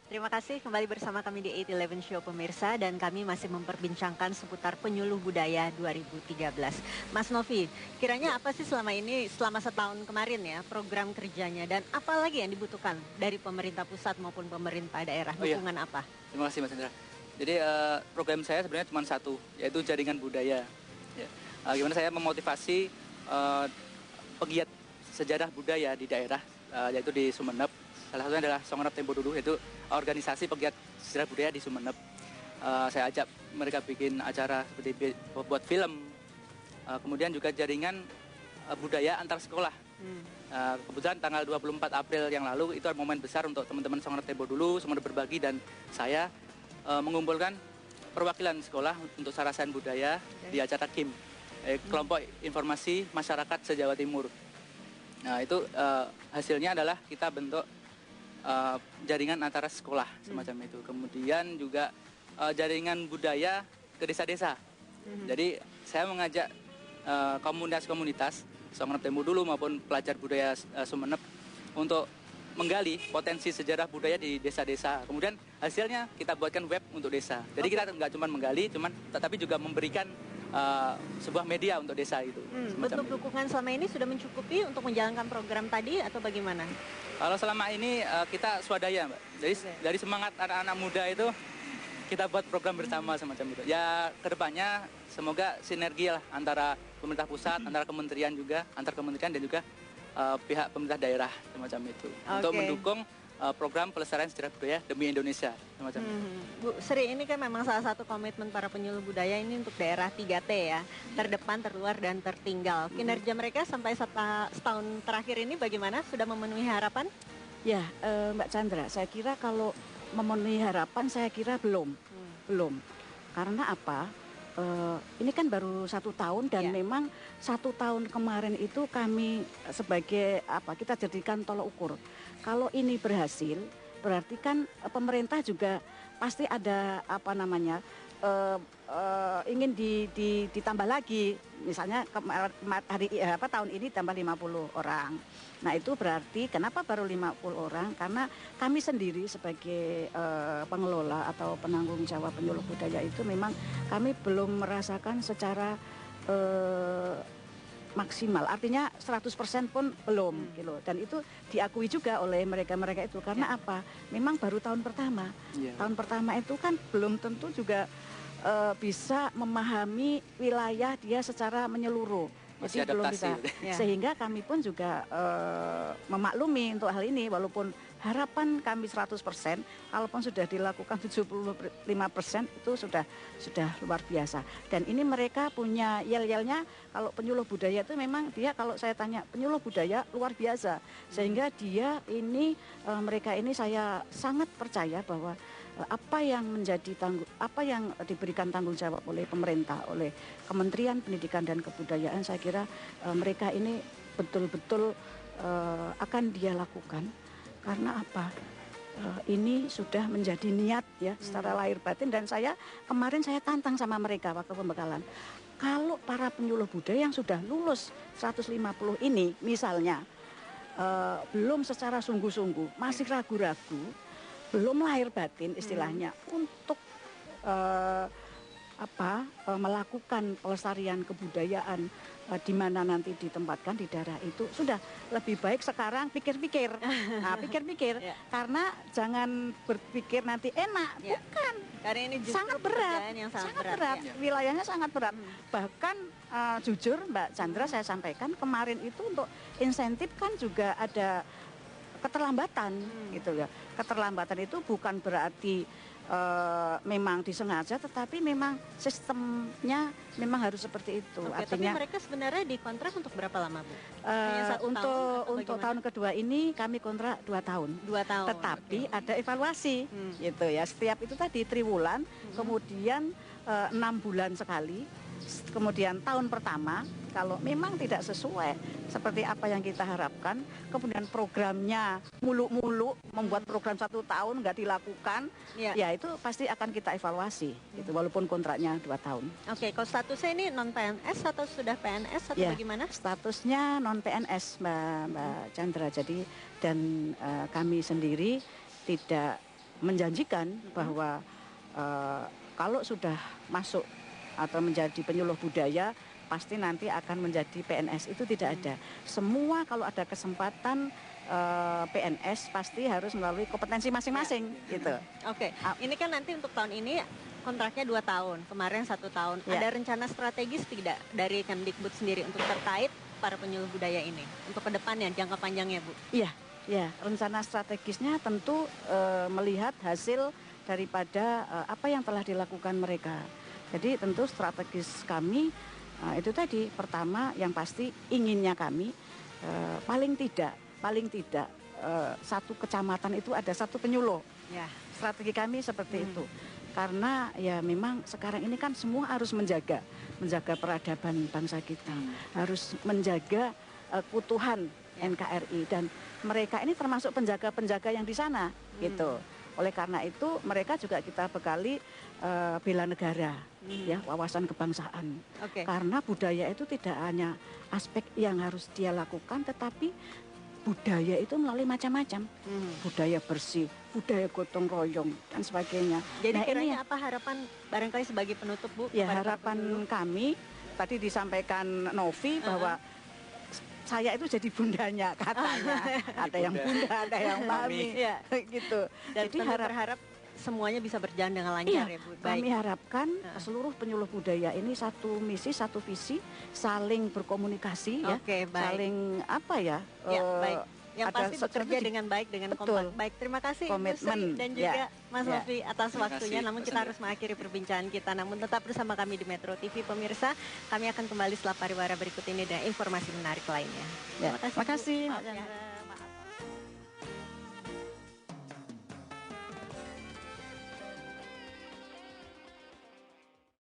Terima kasih kembali bersama kami di 811 Show pemirsa dan kami masih memperbincangkan seputar penyuluh budaya 2013. Mas Novi, kiranya apa sih selama ini, selama setahun kemarin ya, program kerjanya dan apa lagi yang dibutuhkan dari pemerintah pusat maupun pemerintah daerah? Dukungan apa? Terima kasih Mas Indra. Jadi program saya sebenarnya cuma satu, yaitu jaringan budaya. Ya. Gimana saya memotivasi pegiat sejarah budaya di daerah, yaitu di Sumeneb. Salah satunya adalah Songonep Tempo Dulu, yaitu organisasi pegiat sejarah budaya di Sumeneb. Saya ajak mereka bikin acara seperti buat film, kemudian juga jaringan budaya antar sekolah. Kebetulan tanggal 24 April yang lalu itu momen besar untuk teman-teman Songonep Tempo Dulu, Sumeneb Berbagi, dan saya mengumpulkan perwakilan sekolah untuk sarasan budaya di acara KIM, Kelompok Informasi Masyarakat se-Jawa Timur. Nah itu hasilnya adalah kita bentuk jaringan antara sekolah semacam itu. Kemudian juga jaringan budaya ke desa-desa. Jadi saya mengajak komunitas-komunitas Songonep Tempo Dulu maupun pelajar budaya Sumeneb untuk menggali potensi sejarah budaya di desa-desa. Kemudian hasilnya kita buatkan web untuk desa. Jadi kita nggak cuma menggali, tetapi juga memberikan sebuah media untuk desa itu. Bentuk dukungan selama ini sudah mencukupi untuk menjalankan program tadi atau bagaimana? Kalau selama ini kita swadaya, Mbak. Jadi dari semangat anak-anak muda itu kita buat program bersama semacam itu. Ya kedepannya semoga sinergi lah antara pemerintah pusat, antara kementerian juga, antar kementerian dan juga pihak pemerintah daerah semacam itu untuk mendukung program pelestarian sejarah budaya demi Indonesia semacam itu. Bu Sri, ini kan memang salah satu komitmen para penyuluh budaya ini untuk daerah 3T ya, terdepan, terluar, dan tertinggal. Kinerja mereka sampai setahun terakhir ini bagaimana? Sudah memenuhi harapan? Ya, Mbak Chandra, saya kira kalau memenuhi harapan saya kira belum. Karena apa? Ini kan baru 1 tahun dan memang 1 tahun kemarin itu kami sebagai kita jadikan tolok ukur. Kalau ini berhasil, berarti kan pemerintah juga pasti ada ingin ditambah lagi. Misalnya tahun ini tambah 50 orang. Nah itu berarti kenapa baru 50 orang? Karena kami sendiri sebagai pengelola atau penanggung jawab penyuluh budaya itu memang kami belum merasakan secara maksimal. Artinya 100% pun belum gitu. Dan itu diakui juga oleh mereka-mereka itu. Karena apa? Memang baru tahun pertama. Tahun pertama itu kan belum tentu juga bisa memahami wilayah dia secara menyeluruh. Jadi belum bisa, sehingga kami pun juga memaklumi untuk hal ini, walaupun harapan kami 100%, kalaupun sudah dilakukan 75% itu sudah luar biasa. Dan ini mereka punya yel-yelnya, kalau penyuluh budaya itu memang dia, kalau saya tanya penyuluh budaya luar biasa, sehingga dia ini mereka ini saya sangat percaya bahwa apa yang diberikan tanggung jawab oleh pemerintah, oleh Kementerian Pendidikan dan Kebudayaan, saya kira mereka ini betul-betul akan dia lakukan. Karena apa? Ini sudah menjadi niat ya secara lahir batin, dan kemarin saya tantang sama mereka waktu pembekalan. Kalau para penyuluh budaya yang sudah lulus 150 ini misalnya belum secara sungguh-sungguh, masih ragu-ragu, belum lahir batin istilahnya untuk melakukan pelestarian kebudayaan di mana nanti ditempatkan di daerah itu, sudah lebih baik sekarang pikir-pikir. Nah, pikir-pikir karena jangan berpikir nanti enak, bukan. Karena ini sangat berat, wilayahnya sangat berat. Bahkan jujur Mbak Chandra, saya sampaikan kemarin itu untuk insentif kan juga ada keterlambatan gitu ya. Keterlambatan itu bukan berarti memang disengaja, tetapi memang sistemnya memang harus seperti itu. Artinya, tapi mereka sebenarnya dikontrak untuk berapa lama, Bu? Untuk tahun kedua ini kami kontrak 2 tahun. 2 tahun. Tetapi ada evaluasi gitu ya. Setiap itu tadi triwulan, kemudian 6 bulan sekali. Kemudian tahun pertama kalau memang tidak sesuai seperti apa yang kita harapkan, kemudian programnya muluk-muluk, membuat program 1 tahun nggak dilakukan, ya itu pasti akan kita evaluasi, gitu, walaupun kontraknya 2 tahun. Oke, kalau statusnya ini non PNS atau sudah PNS atau bagaimana? Statusnya non PNS, Mbak Chandra. Jadi dan kami sendiri tidak menjanjikan bahwa kalau sudah masuk atau menjadi penyuluh budaya pasti nanti akan menjadi PNS, itu tidak ada. Semua kalau ada kesempatan PNS pasti harus melalui kompetensi masing-masing gitu. Oke, ini kan nanti untuk tahun ini kontraknya 2 tahun, kemarin 1 tahun. Ada rencana strategis tidak dari Kemdikbud sendiri untuk terkait para penyuluh budaya ini untuk ke depannya, jangka panjangnya, Bu? Iya, ya, rencana strategisnya tentu melihat hasil daripada apa yang telah dilakukan mereka. Jadi tentu strategis kami itu tadi, pertama yang pasti inginnya kami paling tidak satu kecamatan itu ada satu penyuluh. Ya, strategi kami seperti itu. Karena ya memang sekarang ini kan semua harus menjaga peradaban bangsa kita, harus menjaga keutuhan NKRI, dan mereka ini termasuk penjaga-penjaga yang di sana gitu. Oleh karena itu mereka juga kita bekali bela negara, ya, wawasan kebangsaan. Karena budaya itu tidak hanya aspek yang harus dia lakukan, tetapi budaya itu melalui macam-macam, budaya bersih, budaya gotong royong dan sebagainya. Jadi kiranya apa harapan barangkali sebagai penutup, Bu? Ya, harapan kami tadi disampaikan Novi bahwa saya itu jadi bundanya katanya. Ada yang bunda, ada yang mami, gitu. Dan jadi berharap semuanya bisa berjalan dengan lancar, ya, Bu. Baik. Kami harapkan seluruh penyuluh budaya ini satu misi, satu visi, saling berkomunikasi, saling apa ya? Baik. Yang pasti bekerja dengan baik, dengan kompak. Baik, terima kasih Bu Sri dan juga Mas Novi atas waktunya. Namun kita harus mengakhiri perbincangan kita. Namun tetap bersama kami di Metro TV, pemirsa. Kami akan kembali setelah pariwara berikut ini dengan informasi menarik lainnya. Terima kasih.